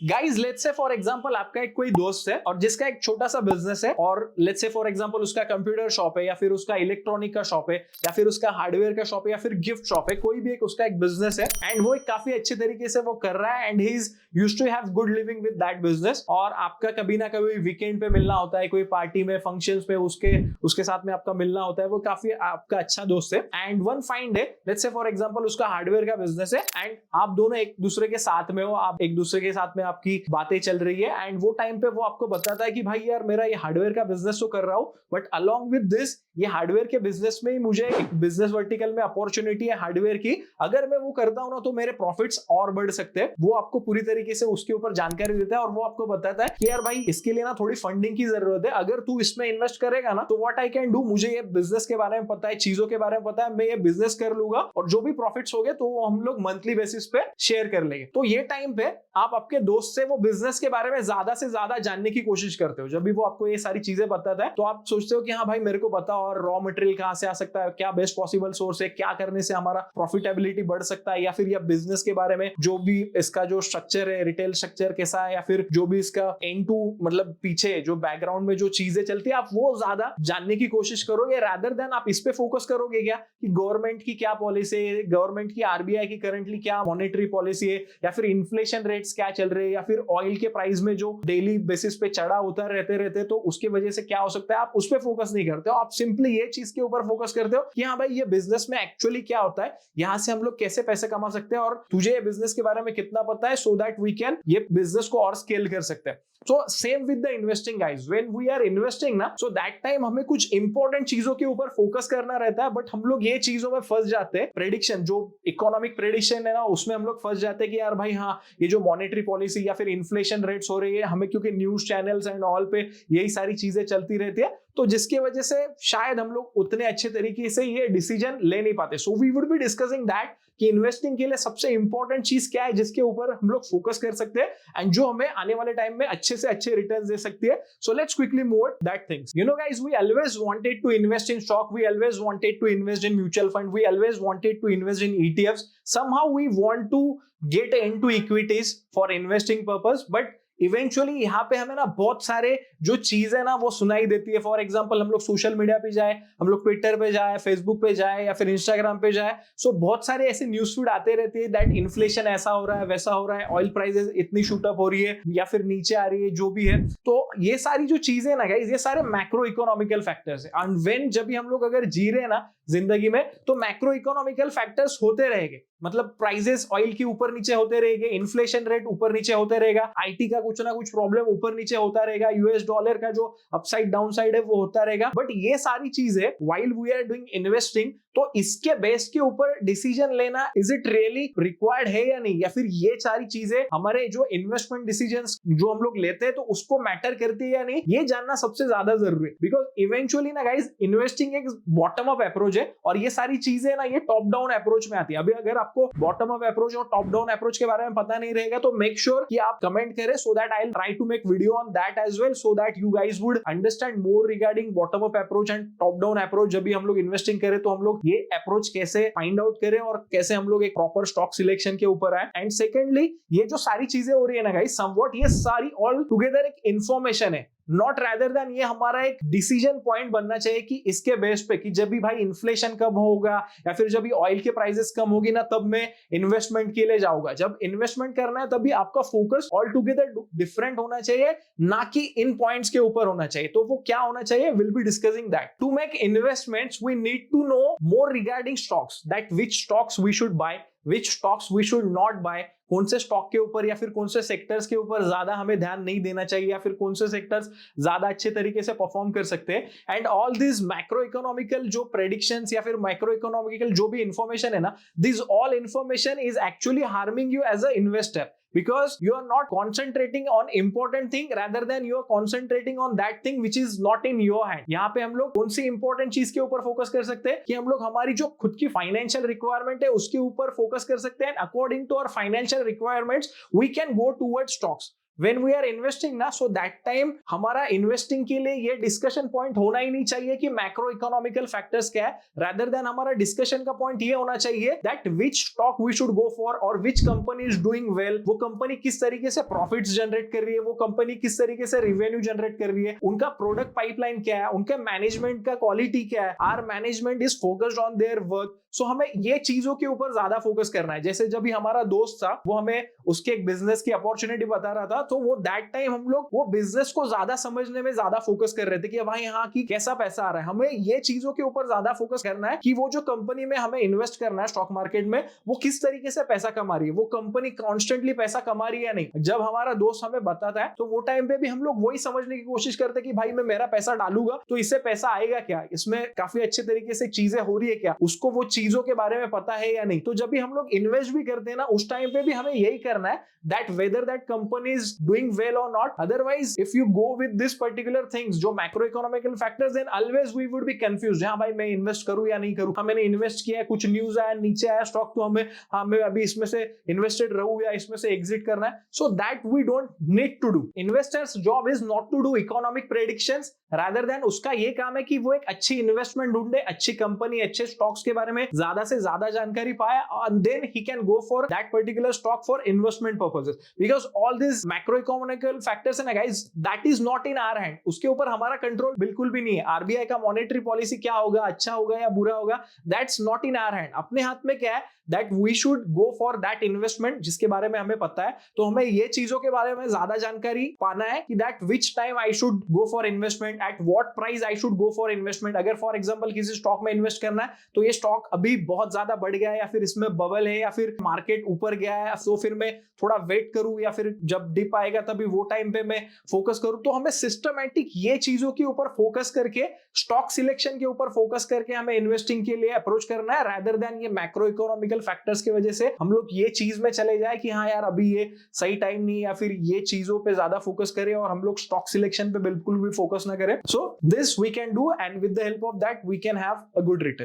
Guys let's say for example आपका एक कोई दोस्त है और जिसका एक छोटा सा बिजनेस है, और लेट्स से फॉर एग्जांपल उसका कंप्यूटर शॉप है या फिर उसका इलेक्ट्रॉनिक का शॉप है या फिर उसका हार्डवेयर का शॉप है या फिर गिफ्ट शॉप है, कोई भी एक उसका एक बिजनेस है एंड वो एक काफी अच्छे तरीके से वो कर रहा है and he is used to have good living with that business. और आपका कभी ना कभी वीकेंड पे मिलना होता है, कोई पार्टी में फंक्शंस पे उसके साथ में आपका मिलना होता है, वो काफी आपका अच्छा दोस्त है। And one fine day let's say for example उसका हार्डवेयर का बिजनेस है एंड आप दोनों एक दूसरे के साथ में हो, आप एक दूसरे के साथ में आपकी बातें चल रही है एंड वो टाइम पे वो आपको बताता है कि भाई यार मेरा ये हार्डवेयर का बिजनेस तो कर रहा हूं, बट अलोंग विद दिस ये हार्डवेयर के बिजनेस में ही मुझे एक बिजनेस वर्टिकल में अपॉर्चुनिटी है हार्डवेयर की, अगर मैं वो करता हूं ना तो मेरे प्रॉफिट्स और बढ़ सकते हैं। वो आपको पूरी तरीके से उसके ऊपर जानकारी देता है और वो आपको बताता है कि यार भाई इसके लिए ना थोड़ी फंडिंग की जरूरत है, अगर तू इसमें इन्वेस्ट करेगा ना तो व्हाट आई कैन डू, मुझे ये बिजनेस के बारे में पता है, चीजों के बारे में पता है, मैं ये बिजनेस कर लूंगा और जो भी प्रॉफिट्स हो गए तो वो हम लोग मंथली बेसिस पे शेयर कर लेंगे। तो ये टाइम पे आप आपके दोस्त से वो बिजनेस के बारे में ज्यादा से ज्यादा जानने की कोशिश करते हो। जब भी वो आपको ये सारी चीजें बताता है तो आप सोचते हो कि हाँ भाई मेरे को बता, और रॉ मटेरियल कहां से आ सकता है, क्या बेस्ट पॉसिबल सोर्स है, क्या करने से हमारा प्रॉफिटेबिलिटी बढ़ सकता है, या फिर या बिजनेस के बारे में जो भी इसका जो स्ट्रक्चर है, रिटेल स्ट्रक्चर कैसा है, या फिर जो भी इसका एंड टू मतलब पीछे जो बैकग्राउंड में जो चीजें चलती है आप वो ज्यादा जानने की कोशिश करोगे, रादर देन आप इस पे फोकस करोगे क्या कि गवर्नमेंट की क्या पॉलिसी है, गवर्नमेंट की आरबीआई की करंटली क्या मॉनेटरी पॉलिसी है, या फिर इन्फ्लेशन रेट्स क्या चल रहे हैं, या फिर ऑयल के प्राइस में जो डेली बेसिस पे चढ़ा उतर रहते तो उसकी वजह से क्या हो सकता है। आप उस पर फोकस नहीं करते हो, आप सिंपली ये चीज के ऊपर फोकस करते हो कि हाँ भाई ये बिजनेस में एक्चुअली क्या होता है, यहां से हम लोग कैसे पैसे कमा सकते हैं, और तुझे ये बिजनेस के बारे में कितना पता है, सो दैट वी कैन ये बिजनेस को और स्केल कर सकते हैं। So same with the investing guys, when we are investing ना, so that time हमें कुछ इंपॉर्टेंट चीजों के ऊपर फोकस करना रहता है, बट हम लोग ये चीजों में फंस जाते हैं, प्रेडिक्शन जो इकोनॉमिक प्रेडिक्शन है ना उसमें हम लोग फंस जाते हैं कि यार भाई हाँ ये जो मॉनेटरी पॉलिसी या फिर इन्फ्लेशन रेट्स हो रही है, हमें क्योंकि न्यूज चैनल्स एंड ऑल पे यही सारी चीजें चलती रहती है, तो जिसकी वजह से शायद हम लोग उतने अच्छे तरीके से ये डिसीजन ले नहीं पाते। So we would be discussing that कि इन्वेस्टिंग के लिए सबसे इंपॉर्टेंट चीज क्या है जिसके ऊपर हम लोग फोकस कर सकते हैं एंड जो हमें आने वाले टाइम में अच्छे से अच्छे रिटर्न्स दे सकती है। So let's quickly move that things. You know guys, we always wanted to invest in stock, we always wanted to invest in mutual fund, we always wanted to invest in ETFs, somehow we want to get into equities for investing purpose, but eventually यहाँ पे हमें ना बहुत सारे जो चीज है ना वो सुनाई देती है। फॉर एग्जांपल हम लोग सोशल मीडिया पे जाए, हम लोग ट्विटर पे जाए, फेसबुक पे जाए या फिर इंस्टाग्राम पे जाए, सो बहुत सारे ऐसे न्यूज फीड आते रहते हैं दैट इन्फ्लेशन ऐसा हो रहा है, वैसा हो रहा है, ऑयल प्राइसेस इतनी शूट अप हो रही है या फिर नीचे आ रही है, जो भी है। तो ये सारी जो चीजें ना गाइस, ये सारे मैक्रो इकोनॉमिकल फैक्टर्स है, एंड व्हेन जब भी हम लोग अगर जी रहे हैं ना जिंदगी में तो मैक्रो इकोनॉमिकल फैक्टर्स होते रहेंगे, मतलब प्राइसेस ऑयल की ऊपर नीचे होते रहेंगे, इन्फ्लेशन रेट ऊपर नीचे होते रहेगा, आईटी का कुछ ना कुछ प्रॉब्लम ऊपर नीचे होता रहेगा, यूएस डॉलर का जो अपसाइड डाउन साइड है वो होता रहेगा। बट ये सारी चीजें while we are doing investing, तो इसके बेस के ऊपर डिसीजन लेना इज इट रियली रिक्वायर्ड है या नहीं, या फिर ये सारी चीजें हमारे जो इन्वेस्टमेंट डिसीजंस जो हम लोग लेते हैं तो उसको मैटर करती है या नहीं, ये जानना सबसे ज्यादा जरूरी है। बिकॉज इवेंचुअली ना गाइस, इन्वेस्टिंग एक बॉटम अप अप्रोच है और ये सारी चीजें ना ये टॉप डाउन अप्रोच में आती है। अभी अगर आपको बॉटम अप अप्रोच और टॉप डाउन अप्रोच के बारे में पता नहीं रहेगा तो मेक श्योर कि आप कमेंट करें, so that I will try to make video on that as well, so that you guys would understand more regarding bottom up approach and top down approach. जब भी हम लोग इन्वेस्टिंग करें तो हम लोग ये अप्रोच कैसे फाइंड आउट करें और कैसे हम लोग एक प्रॉपर स्टॉक सिलेक्शन के ऊपर आए। एंड सेकेंडली, ये जो सारी चीजें हो रही है ना गाइस, समवॉट ये सारी ऑल टुगेदर एक इंफॉर्मेशन है, नॉट रैदर देन ये हमारा एक डिसीजन पॉइंट बनना चाहिए कि इसके बेस पे कि जब भी भाई इन्फ्लेशन कम होगा या फिर जब भी ऑयल के प्राइसेस कम होगी ना तब मैं इन्वेस्टमेंट के लिए जाऊंगा। जब इन्वेस्टमेंट करना है तभी आपका फोकस ऑल टुगेदर डिफरेंट होना चाहिए, ना कि इन पॉइंट्स के ऊपर होना चाहिए। तो वो क्या होना चाहिए, will be discussing that. To make investments we need to know more regarding stocks, that which stocks we should buy, which stocks we should not buy, कौन से स्टॉक के ऊपर या फिर कौन से सेक्टर्स के ऊपर ज्यादा हमें ध्यान नहीं देना चाहिए, या फिर कौन से सेक्टर्स ज्यादा अच्छे तरीके से परफॉर्म कर सकते हैं। And all this macro economical जो प्रेडिक्शंस या फिर माइक्रो इकोनॉमिकल जो भी इंफॉर्मेशन है ना, this all information is actually harming you as a investor, because you are not concentrating on important thing rather than you are concentrating on that thing which is not in your hand। यहाँ पे हम लोग कौन सी important चीज के ऊपर focus कर सकते हैं कि हम लोग हमारी जो खुद की फाइनेंशियल रिक्वायरमेंट है उसके ऊपर फोकस कर सकते हैं। According to our financial requirements we can go toward stocks. When we are investing ना, सो दैट टाइम हमारा इन्वेस्टिंग के लिए ये डिस्कशन पॉइंट होना ही नहीं चाहिए कि मैक्रो इकोनॉमिकल फैक्टर्स क्या है, रादर देन हमारा डिस्कशन का पॉइंट ये होना चाहिए that which stock we should go for और which company is doing well, वो कंपनी किस तरीके से प्रॉफिट्स जनरेट कर रही है, वो कंपनी किस तरीके से रेवेन्यू जनरेट कर रही है, उनका प्रोडक्ट पाइपलाइन क्या है, उनके मैनेजमेंट का क्वालिटी क्या है, our management is focused on their work. So हमें ये चीजों के ऊपर ज्यादा फोकस करना है। जैसे जब भी हमारा दोस्त था वो हमें उसके एक बिजनेस की अपॉर्चुनिटी बता रहा था, तो वो दैट टाइम हम लोग वो बिजनेस को ज्यादा समझने में ज्यादा फोकस कर रहे थे कि भाई यहाँ की कैसा पैसा आ रहा है। हमें ये चीजों के ऊपर ज्यादा फोकस करना है कि वो जो कंपनी में हमें इन्वेस्ट करना है स्टॉक मार्केट में, वो किस तरीके से पैसा कमा रही है, वो कंपनी कॉन्स्टेंटली पैसा कमा रही है या नहीं। जब हमारा दोस्त हमें बताता है तो वो टाइम पे भी हम लोग वही समझने की कोशिश करते हैं कि भाई मैं मेरा पैसा डालूंगा तो इससे पैसा आएगा क्या, इसमें काफी अच्छे तरीके से चीजें हो रही है क्या, उसको वो चीजों के बारे में पता है या नहीं। तो जब भी हम लोग इन्वेस्ट भी करते हैं ना, उस टाइम पे भी हमें यही करना है that whether that company is doing well और not. Otherwise if you go with this particular things जो macro economical factors, then always we would be confused, हां भाई मैं इन्वेस्ट करूं या नहीं करूं, मैंने इन्वेस्ट किया है, कुछ न्यूज आया, नीचे आया स्टॉक, तो हमें मैं अभी इसमें से इन्वेस्टेड रहूं या इसमें से एग्जिट करना है। So that we don't need to do. Investors job is not to do economic predictions, rather than उसका ये काम है कि वो एक अच्छी इन्वेस्टमेंट ढूंढे, अच्छी कंपनी, अच्छे स्टॉक्स के बारे में ज्यादा से ज्यादा जानकारी पाए, and then he can go for that particular stock for investment purposes, because all these macroeconomical factors and guys that is not in our hand, उसके ऊपर हमारा कंट्रोल बिल्कुल भी नहीं है। आरबीआई का मॉनेटरी पॉलिसी क्या होगा, अच्छा होगा या बुरा होगा, that's not in our hand। अपने हाथ में क्या है that we should go for that investment जिसके बारे में हमें पता है। तो हमें ये चीजों के बारे में ज्यादा जानकारी पाना है कि that which time I should go for investment, at what price I should go for investment। अगर फॉर एग्जांपल किसी स्टॉक में इन्वेस्ट करना है तो ये स्टॉक अभी बहुत ज्यादा बढ़ गया है या फिर इसमें बबल है या फिर मार्केट ऊपर गया है, तो फिर मैं थोड़ा वेट करूं या फिर जब डिप आएगा तभी वो टाइम पे मैं फोकस करूं। तो हमें सिस्टमैटिक ये चीजों के ऊपर फोकस करके, स्टॉक सिलेक्शन के ऊपर फोकस करके हमें इन्वेस्टिंग के लिए अप्रोच करना है, रादर देन ये मैक्रो इकोनॉमिकल फैक्टर्स की वजह से हम लोग ये चीज में चले जाए कि हाँ यार अभी ये सही टाइम नहीं, या फिर ये चीजों पे ज्यादा फोकस करें और हम लोग स्टॉक सिलेक्शन पे बिल्कुल भी फोकस ना करें। So this we can do and with the help of that we can have a good return.